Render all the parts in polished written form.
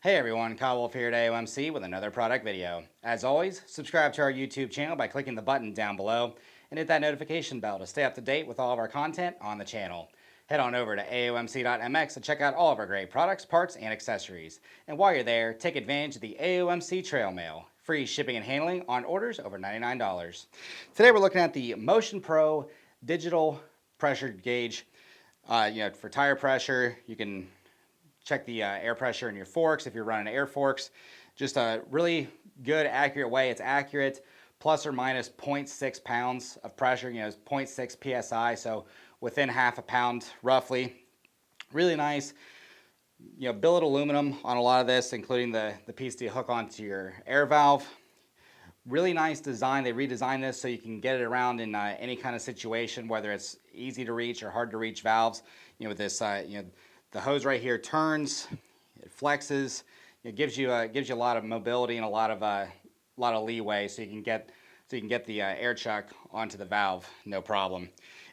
Hey everyone, Kyle Wolf here at AOMC with another product video. As always, subscribe to our YouTube channel by clicking the button down below and hit that notification bell to stay up to date with all of our content on the channel. Head on over to AOMC.MX and check out all of our great products, parts, and accessories. And while you're there, take advantage of the AOMC Trail Mail. Free shipping and handling on orders over $99. Today we're looking at the Motion Pro digital pressure gauge. For tire pressure, you can check the air pressure in your forks if you're running air forks. Just a really good, accurate way. It's accurate, plus or minus 0.6 pounds of pressure. It's 0.6 psi, so within half a pound roughly. Really nice. Billet aluminum on a lot of this, including the piece to hook onto your air valve. Really nice design. They redesigned this so you can get it around in any kind of situation, whether it's easy to reach or hard to reach valves. With this, the hose right here turns, it flexes, it gives you a lot of mobility and a lot of leeway, so you can get the air chuck onto the valve, no problem.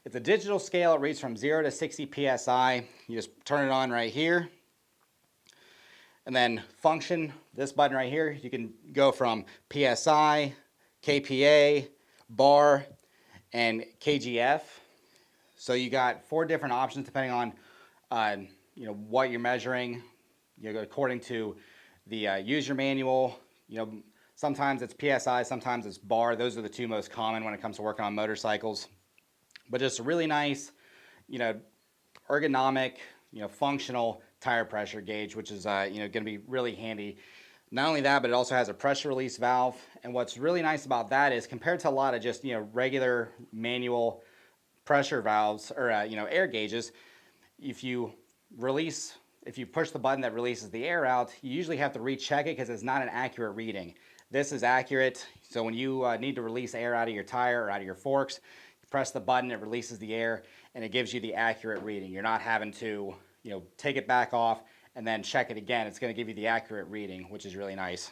It's a digital scale. It reads from 0 to 60 psi. You just turn it on right here, and then function. This button right here, you can go from psi, kPa, bar, and kgf. So you got 4 different options depending on what you're measuring, according to the user manual. Sometimes it's PSI, sometimes it's bar. Those are the 2 most common when it comes to working on motorcycles. But just a really nice, ergonomic, functional tire pressure gauge, which is going to be really handy. Not only that, but it also has a pressure release valve. And what's really nice about that is, compared to a lot of just regular manual pressure valves or air gauges, if you push the button that releases the air out, you usually have to recheck it because it's not an accurate reading. This is accurate, so when you need to release air out of your tire or out of your forks, you press the button, it releases the air, and it gives you the accurate reading. You're not having to take it back off and then check it again. It's going to give you the accurate reading, which is really nice.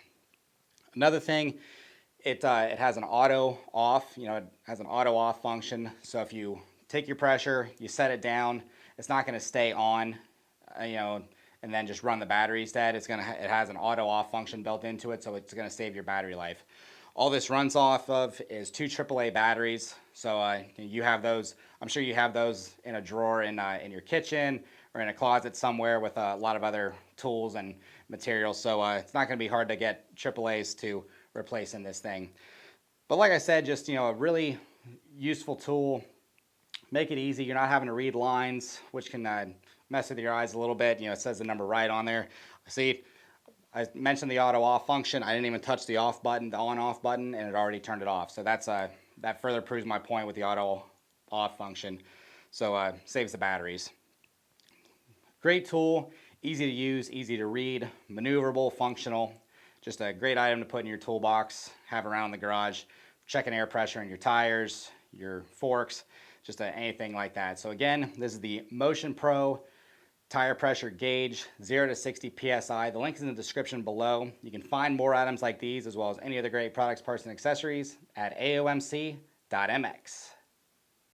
Another thing, it has an auto off. It has an auto off function, so if you take your pressure, you set it down, it's not going to stay on, and then just run the battery instead. It has an auto off function built into it, so it's going to save your battery life. All this runs off of is 2 AAA batteries. So you have those. I'm sure you have those in a drawer in your kitchen or in a closet somewhere with a lot of other tools and materials. So it's not going to be hard to get AAAs to replace in this thing. But like I said, just a really useful tool. Make it easy. You're not having to read lines, which can mess with your eyes a little bit. It says the number right on there. See, I mentioned the auto off function. I didn't even touch the off button, the on off button, and it already turned it off. So that further proves my point with the auto off function. So saves the batteries. Great tool, easy to use, easy to read, maneuverable, functional. Just a great item to put in your toolbox, have around in the garage, checking air pressure in your tires, your forks, just anything like that. So again, this is the Motion Pro tire pressure gauge, 0 to 60 psi. The link is in the description below. You can find more items like these, as well as any other great products, parts, and accessories at AOMC.MX.